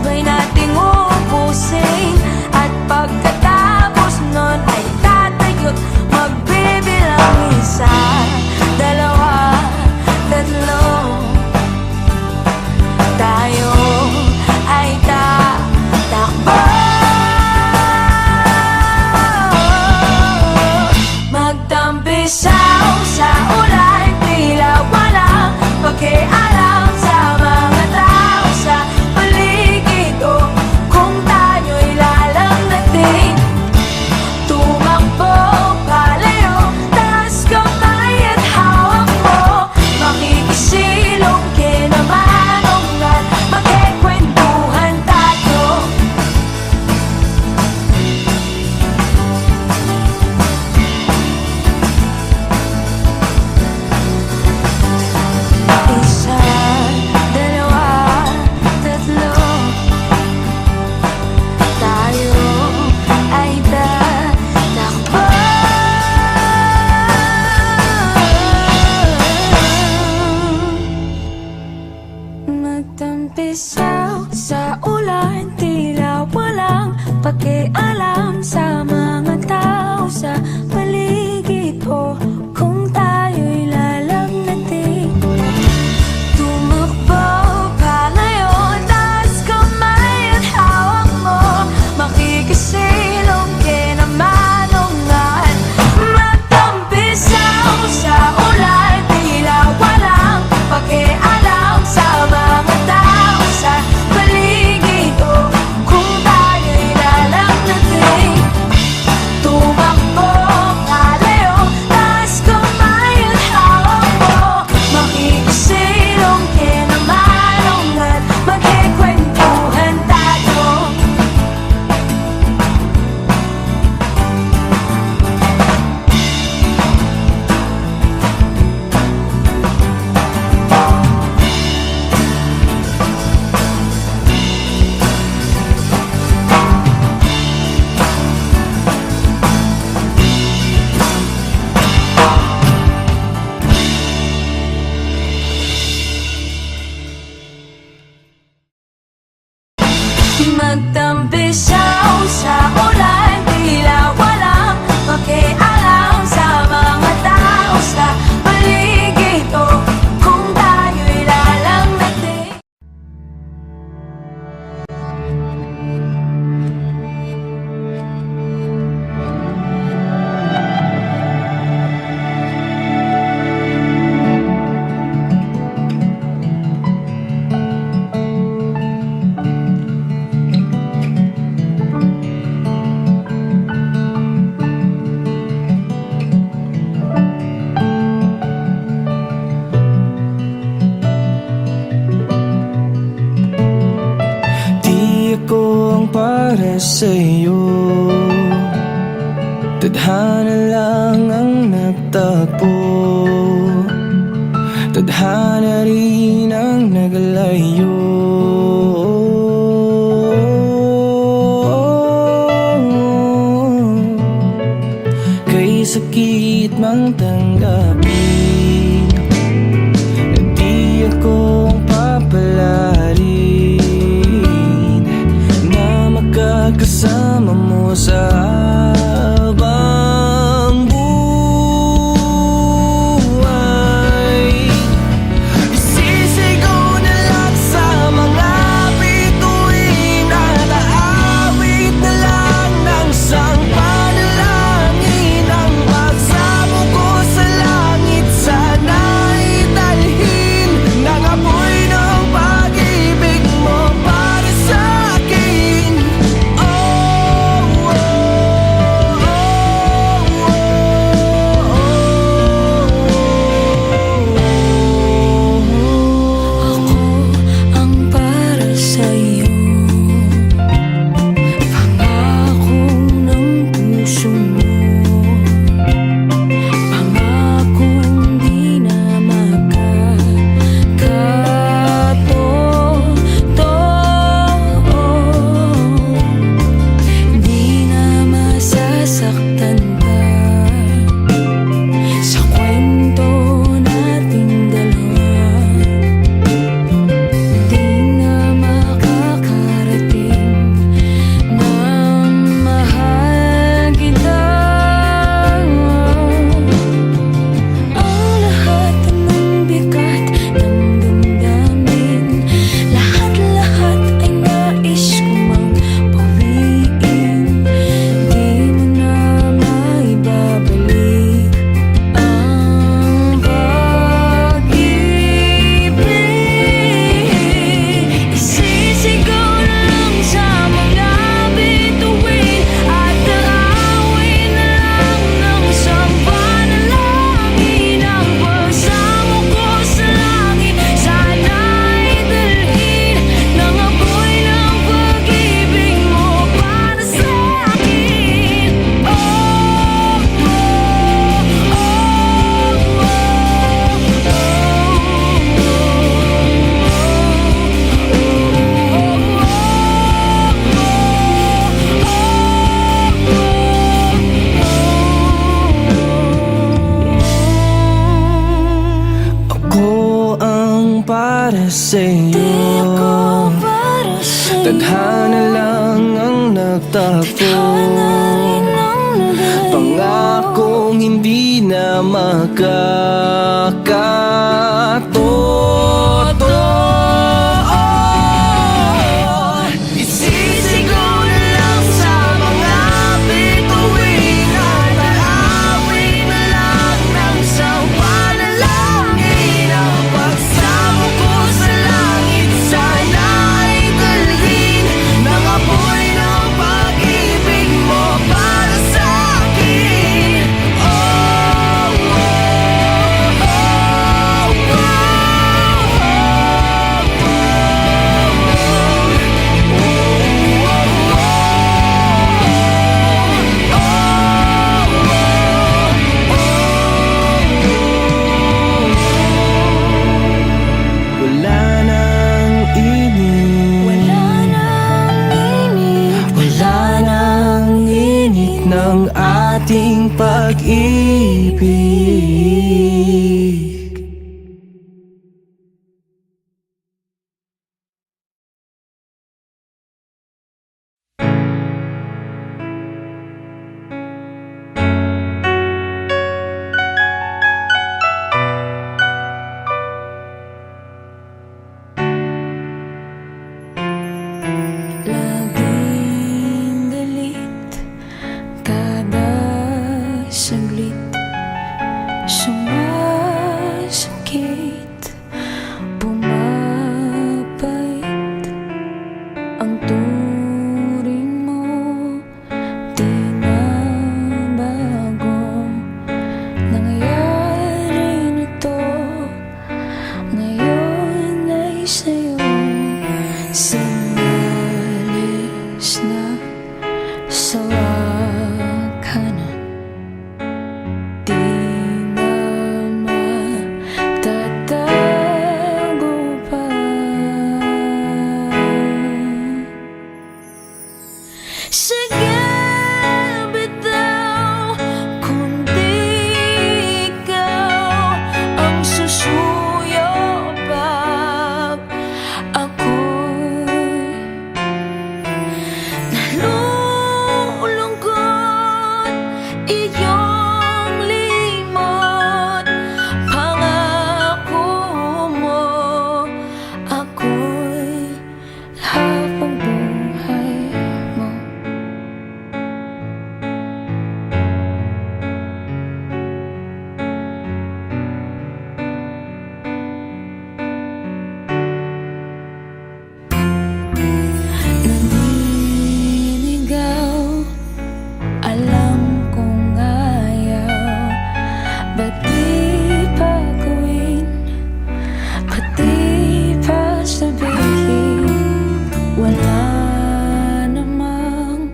sabay nating ubusin. At pagkatapos nun ay tatayo't magbibilang isa, dalawa, tatlo. Tayo ay tatakbo, magtampisaw sa ulan, tila walang pakialam sa mga tao sa paligid. O kung tayo'y lalamnatin, tumakbo palayo, taas kamay at hawak mo, makikisilong kinamanungan, magkikwentuhan tayo. Isa, dalawa, tatlo. Tayo ay tatakbo, magtampisaw sa ulan, tila walang pakialam sa mga tao sa paligid. O kung tayo'y lalamnatin, tumakbo palayo, taas kamay at hawak mo, makikisilong kinamanungan, magtampisaw sa ulan, tila walang pakialam sa mga tao sa paligid. O kung tayo'y lalamnatin, tumakbo palayo, taas kamay at hawak mo, makikisilong kinamanungan, magkikwentuhan tayo. Magtampisaw sa ulan, tila walang pakialam sa mga tao sa paligid. O kung tayo'y lalamnatin, Di ako ang para sa'yo, tadhana lang ang nagtagpo, tadhana rin ang naglayo. Kay sakit mang tanggapin, di ako ang papalarin na magkakasama mo sa habang buhay. Isisigaw na lang sa mga bituin at aawit na lang ng sang panalangin. Ang pagsamo ko sa langit, sana'y dalhin ng apoy ng pag-ibig mo para sa akin. Oh, oh. para sa'yo. para sa'yo. Tadhana lang ang nagtagpo, pangakong hindi na makakatotoo. Isisigaw na lang sa mga bituin at alawin na lang ng isang panalangin. Ang pagsamo ko sa langit sana ay dalhin ng apoy ng pag-ibig mo para sa akin. Oh, oh, oh, wala nang init, Wala nang init, wala nang init ng ating pag-ibig. laging galit kada saglit, sumasakit, bumabait ang turing mo, di na bago. Nangyayari na to, ngayon ay sa'yo. Sinyalis na, sawa ka na, di na matatago pa. Sige, bitaw, kundi ikaw ang susuyo pag ako'y nalulungkot, iyong limot. Pangako mo, ako'y habang buhay mo. Naninigaw, alam kong ayaw, ba't di pa gawin, ba't di pa sabihin? Wala namang pakialam, pagmamahal, wala namang laman. Sinyalis na, sawa ka na, di na matatago pa. Sige, bitaw, kundi ikaw ang susuyo pag ako'y nalulungkot, iyong limot. Pangako mo, ako'y habang buhay mo. Naninigaw, alam kong ayaw, ba't di pa gawin, ba't di pa sabihin? Wala namang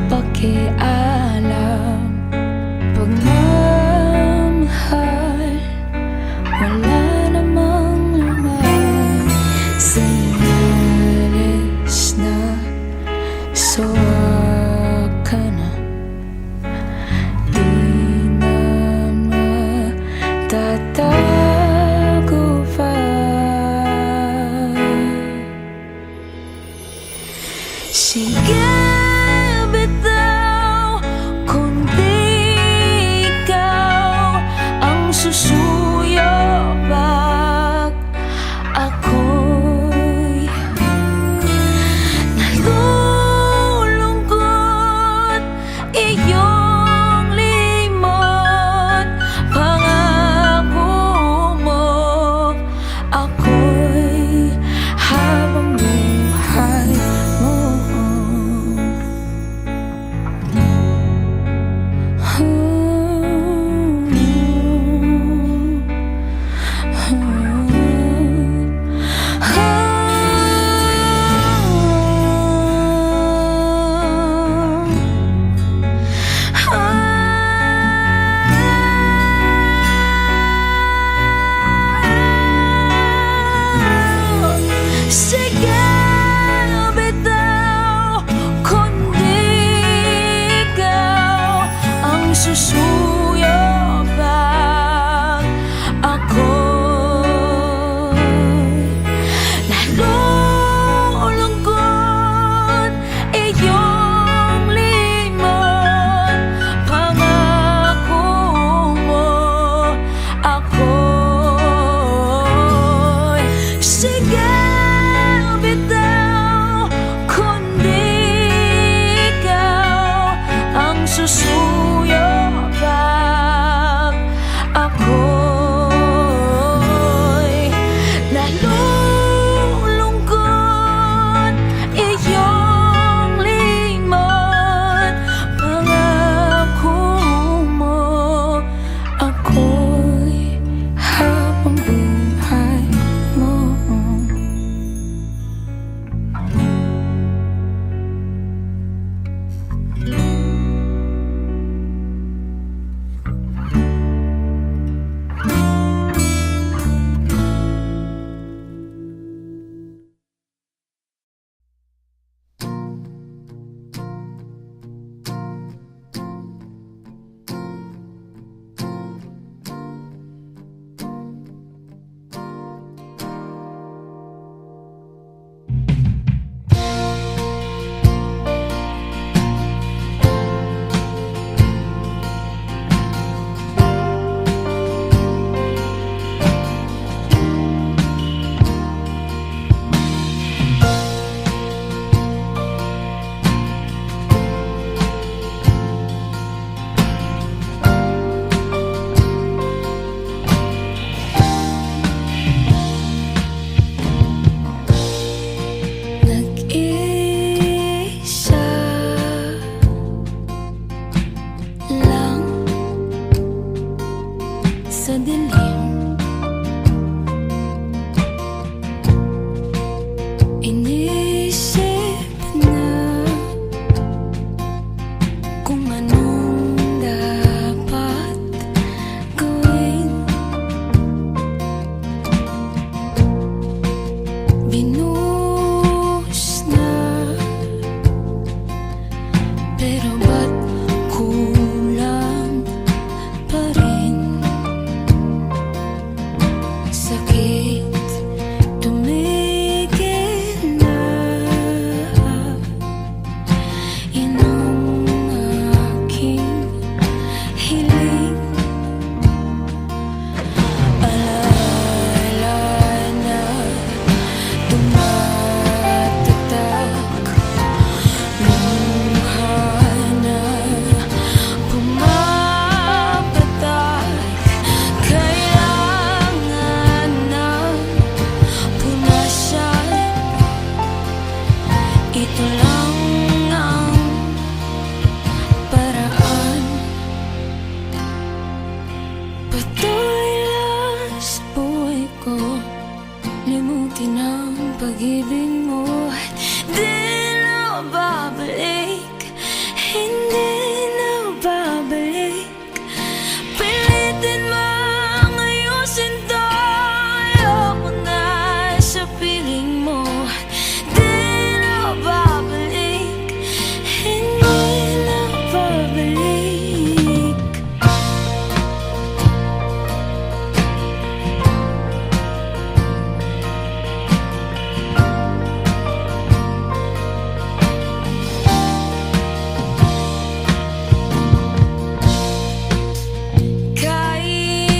pakialam, pagmamahal, wala namang laman. Sinyalis na, sawa ka na, di na sa dilim. Inisip na kung anong dapat gawin. Binuhos na, pero ba't kulang pa rin? Sakit tumigil na, yun ang aking hiling. Alaala na tumatatak, luha na pumapatak. Kailangan ng punasan, ito lang ang paraan. Patuloy lang sa buhay ko, limutin ang pag-ibig mo. Di na babalik, hindi na babalik. Pilitin mang ayusin to, ayoko na sa piling mo. Di na babalik, hindi na babalik. Kahit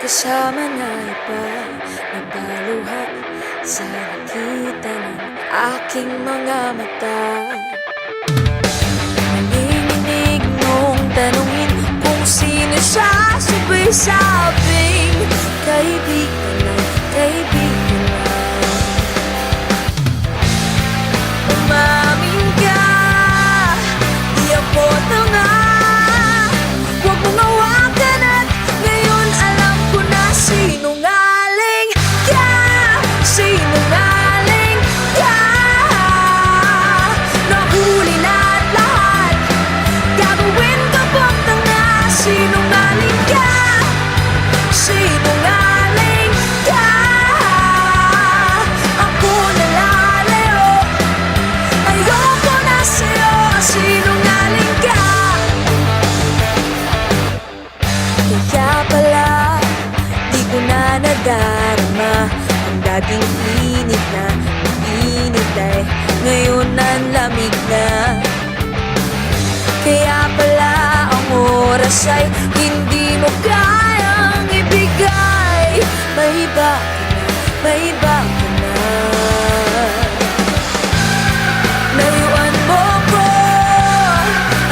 kasama na iba, nagpaluha sa nakita ng aking mga mata. Nanginginig mong tanungin kung sino siya, sabay sabing kaibigan lang, kaibigan lang. Umamin ka, di ako tanga. Huwag mong hawakan at ngayon alam ko na sinungaling ka, sinungaling ka. Nahuli na at lahat, gagawin ka bang tanga? Sinungaling ka, sinungaling ka. Ako nalalayo, ayoko na sa'yo, sinungaling ka. Kaya pala, di ko na nadarama ang dating init na init ay ngayon ang lamig na. Kaya pala ang oras ay hindi mo kayang ibigay. May iba ka na, may iba ka na. Layuan mo ko,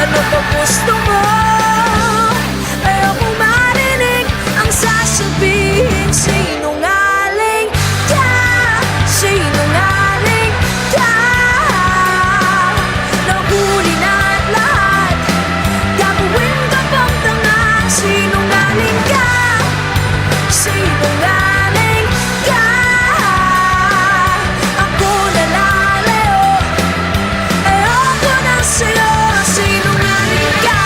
ano pa gusto mo? Ayokong marinig ang sasabihin. Sinungaling ka, sinungaling ka. Nahuli na at lahat, gagawin ka bang tanga? Sinungaling ka, sinungaling ka. Ako nalalayo, ayoko na sa'yo, sinungaling ka.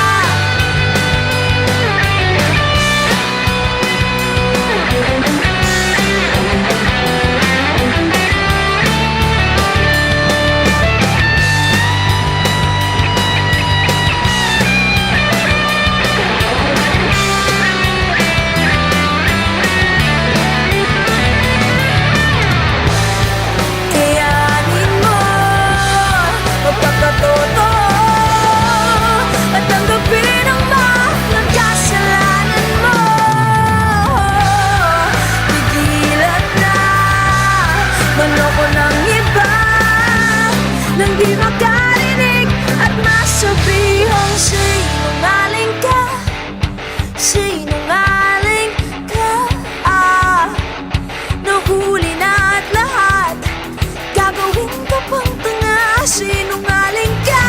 Kayanin mo magpakatotoo at tanggapin ang mga kasalanan mo. Pigilan na manloko ng iba nang di makarinig at masabihang sinungaling ka, sinungaling ka. Nahuli na at lahat, gagawin ka pang tanga. Sinungaling ka,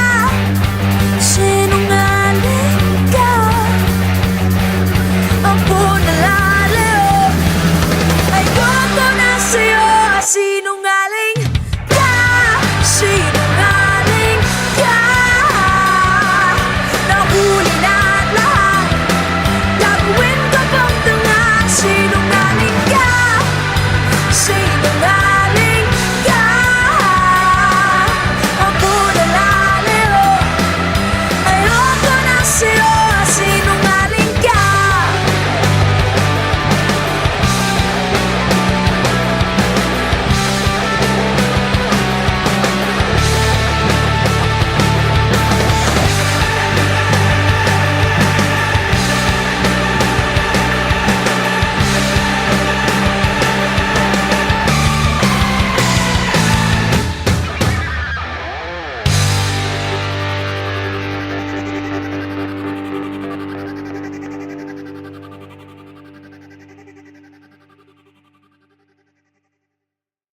sinungaling ka. Ako nalalayo, ayoko na sa'yo, sinungaling ka, sinungaling ka. Nahuli na at lahat, gagawin ka bang tanga? Sinungaling ka, sinungaling ka. Ako nalalayo, ayoko na sa'yo, sinungaling ka.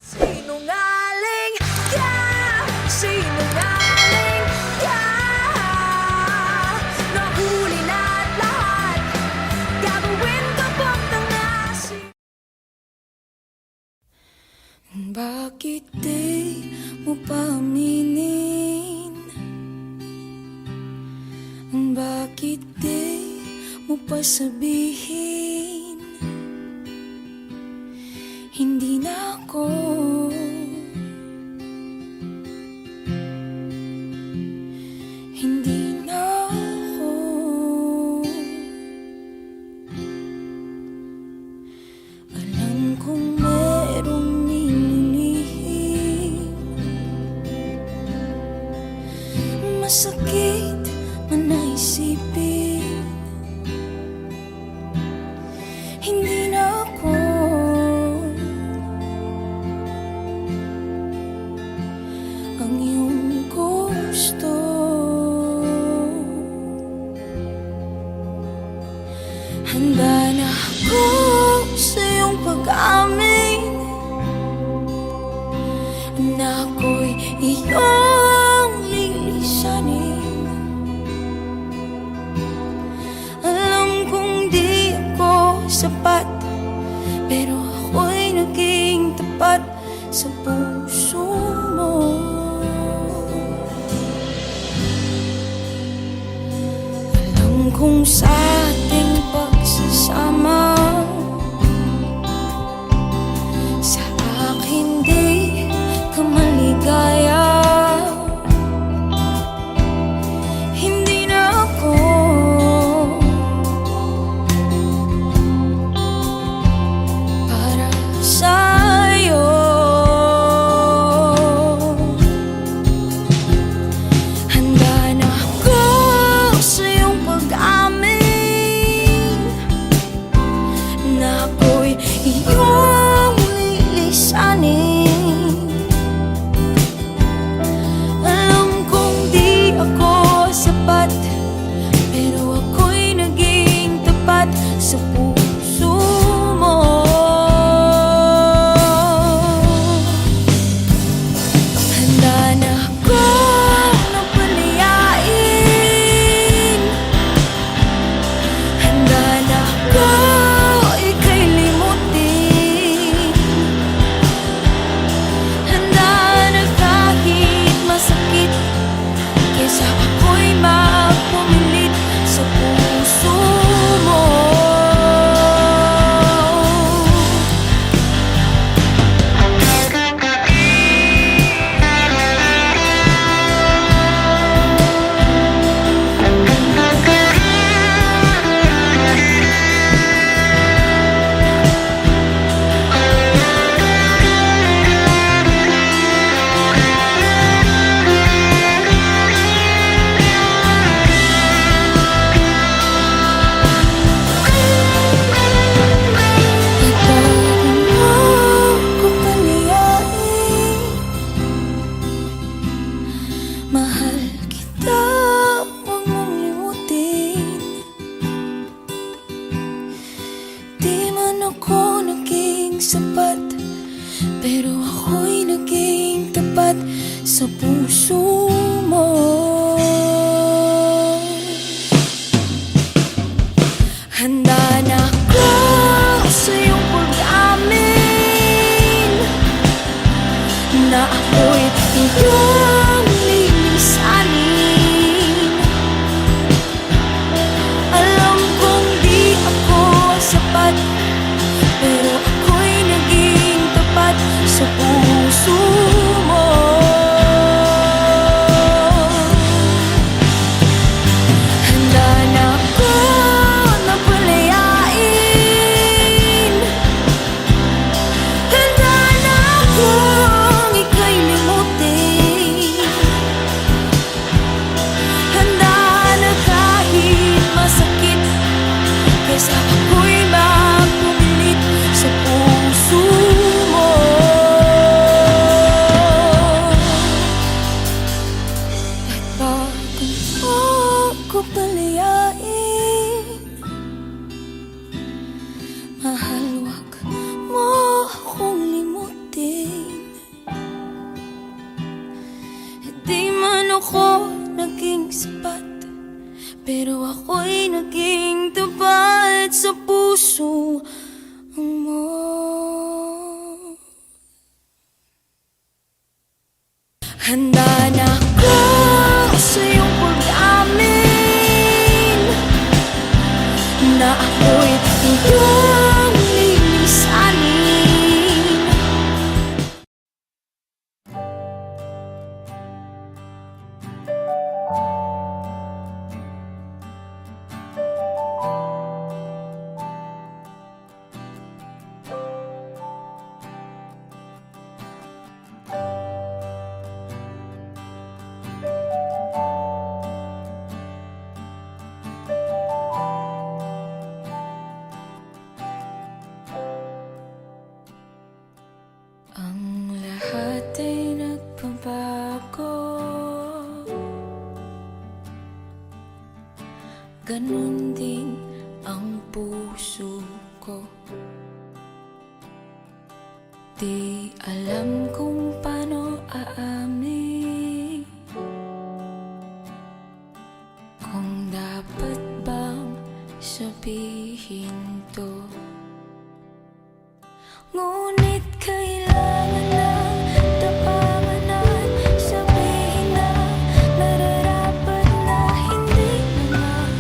Sinungaling ka, sinungaling ka. Nahuli na at lahat, gagawin ka bang tanga? Bakit di mo pa aminin? Bakit di mo pa sabihin? Hindi na ako hindi na ako alam kong merong nililihim, masakit man naisipin. Hindi na kong sa ating pagsasama sa akin di ka maligaya. Hindi na ako para sa'yo. Handa na ako sa iyong pag-amin na ako'y iyong lilisanin. Alam kong di ako sapat, pero ako'y naging tapat sa puso mo. Handa na ako na palayain. Handa na ako ika'y limutin. Handa na kahit masakit, kesa ako'y magpumilit sa puso mo. Mahal kita, huwag mong limutin. Di man ako naging sapat, pero ako'y naging tapat sa puso mo. Handa na ako sa iyong pag-amin na ako'y iyong lilisanin. Alam kong di ako sapat, pero ako'y naging tapat sa puso mo. Handa na ako na palayain. Handa na akong ika'y limutin. Handa na kahit masakit, kesa ako'y magpumilit sa puso mo. At bago mo ko palayain, mahal, wag mo akong limutin. Di man ako naging sapat, pero ako'y naging tapat sa puso mo. Handa na ako sa iyong pag-amin na ako'y iyong lilisanin. Ang lahat ay nagbabago, ganun din ang puso ko. Di alam kung paano aamin, kung dapat bang sabihin to. Ngunit kailangan ng tapangan, sabihin na nararapat na hindi naman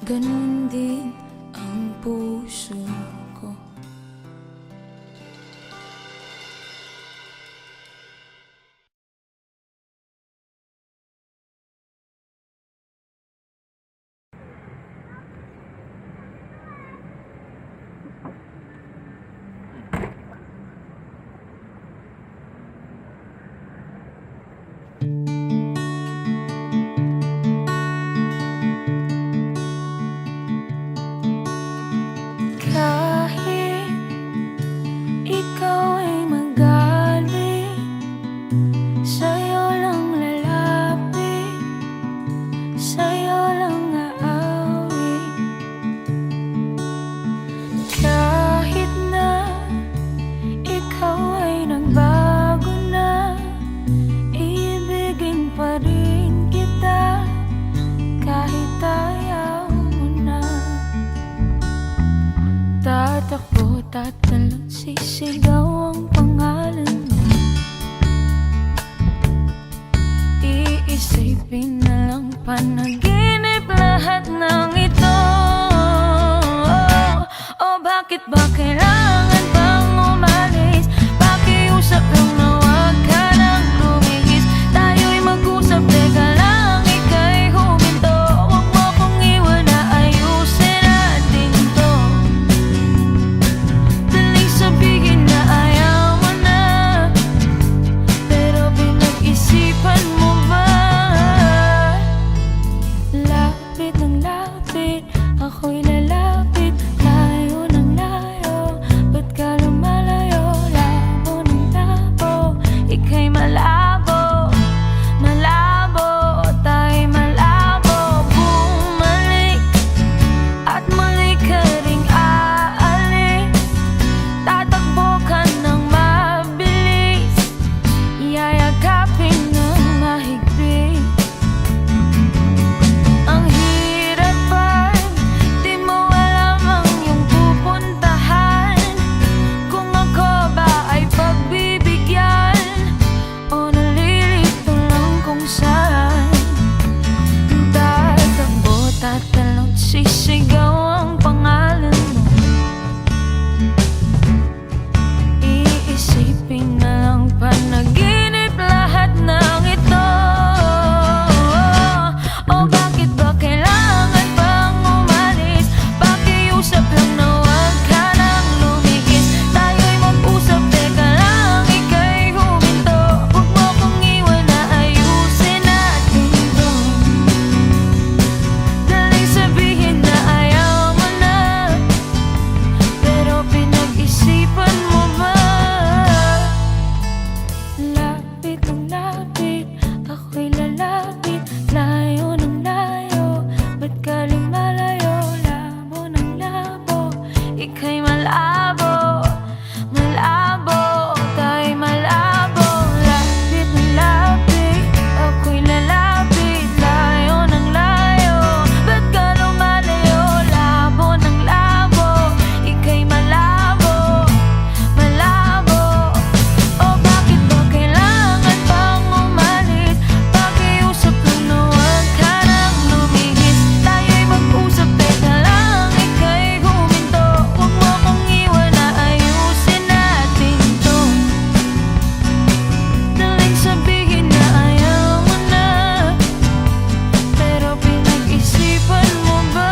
ganun din ang puso ko. Kahit ikaw ay magaling, sa'yo lang lalapit, sa'yo lang aawit. Kahit na ikaw ay nagbago na, iibigin pa rin kita kahit ayaw mo na. Tatakbo, tatalon, sisigaw ang pangalan mo. Iisipin na lang panaginip lahat ng ito. O bakit ba kailangan pang umalis? Pakiusap lang na huwag ka nang lumihis. Tayo'y mag-usap, teka lang, ika'y huminto. Huwag mo kong iwan na ayusin natin to. Daling sabihin na ayaw mo na, pero pinag-isipan mo ba? Lapit ng lapit, ako'y lalapit. Layo ng layo, ba't ka lumalayo? Labo ng labo, ika'y malabo. Malabo, tayo'y malabo. Bumalik at muli ka ring aalis. Tatakbo ka ng mabilis, yayakapin ng mahigpit. Ang hirap pag di mo alam ang iyong pupuntahan. Kung ako ba ay pagbibigyan o nalilito lang kung saan. Tatakbo, tatalon, sisigaw ang pangalan mo. Iisipin na lang panaginip lahat ng ito. O bakit ba kailangan pang umalis? Pakiusap lang na huwag ka nang lumihis. Tayo'y mag-usap, teka lang, ika'y huminto. Huwag mo kong iwan na ayusin natin to. Daling sabihin na ayaw mo na, pero pinag-isipan mo ba? Lapit ng lapit, ako'y lalapit. Layo ng layo, ba't ka lumalayo? Labo ng labo, ika'y malabo. Malabo, tayo'y malabo. Lapit ng lapit, ako'y lalapit. Layo ng layo, ba't ka lumalayo? Labo ng labo, ika'y malabo. Malabo, o bakit ba kailangan pang umalis? Pakiusap lang na huwag ka nang lumihis. Tayo'y mag-usap, teka lang, ika'y huminto. Huwag mo kong iwan na ayusin natin to. Daling sabihin na ayaw mo na, pero pinag-isipan mo ba?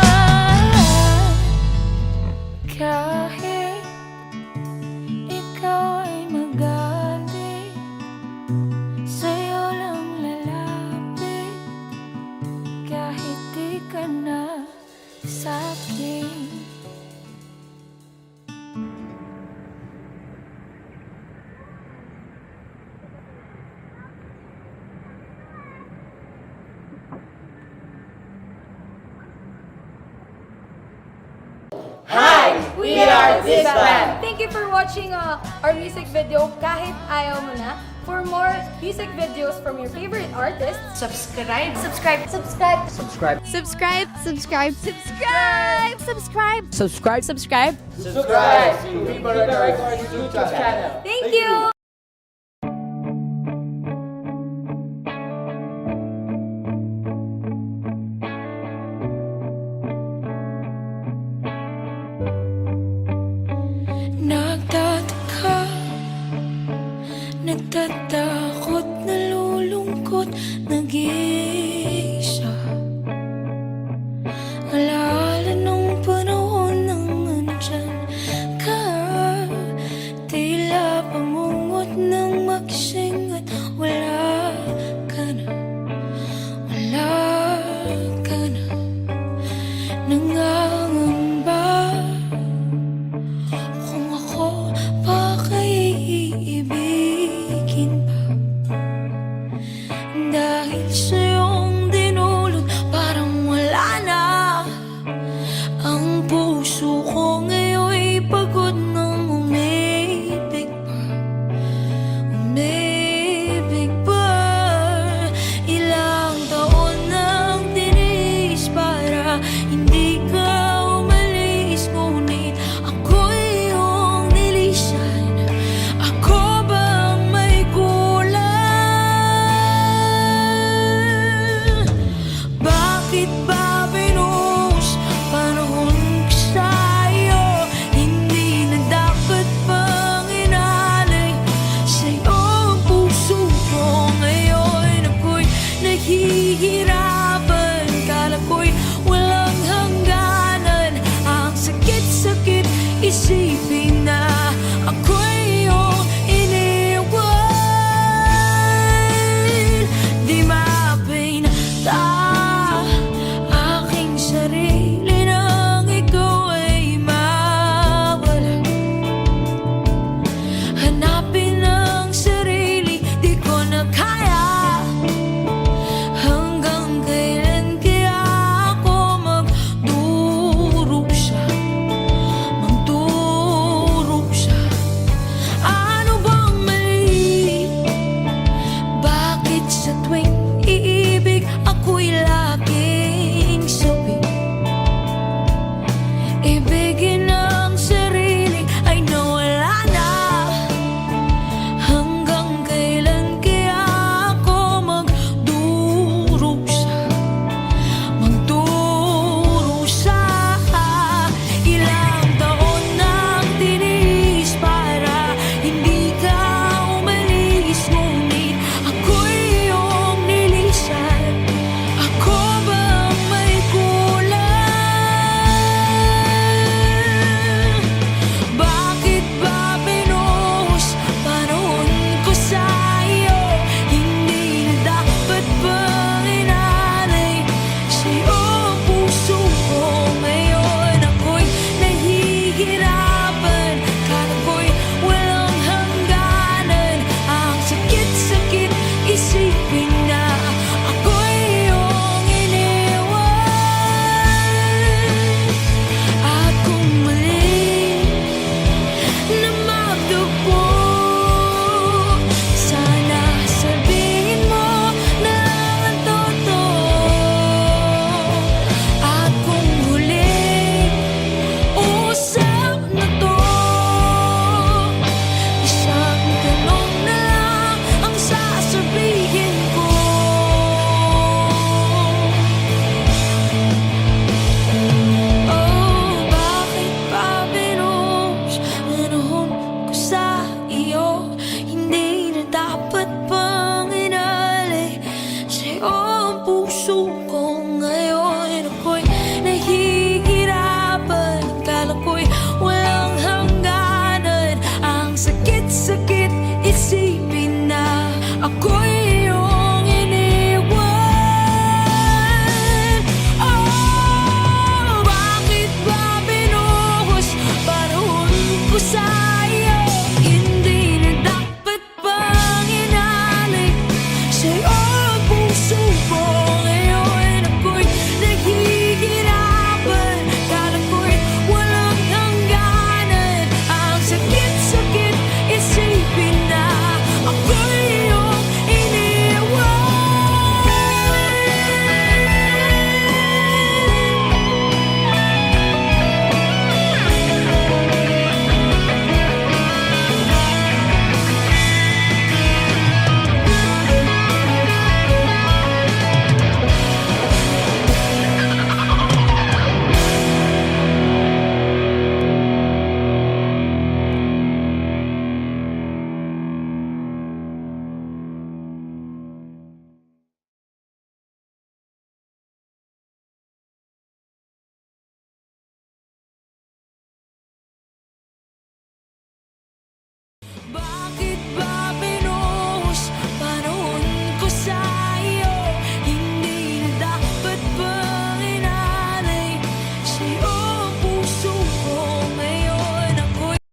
Kahit ikaw ay magaling, sa'yo lang lalapit. Kahit di ka na sa'kin. We are this band. Thank you for watching our music video, Kahit Ayaw Mo Na. For more music videos from your favorite artists, Subscribe. subscribe. Subscribe. Subscribe. Subscribe. Subscribe. Subscribe. Subscribe. Subscribe to Viva Records YouTube channel. Thank you. puso ko.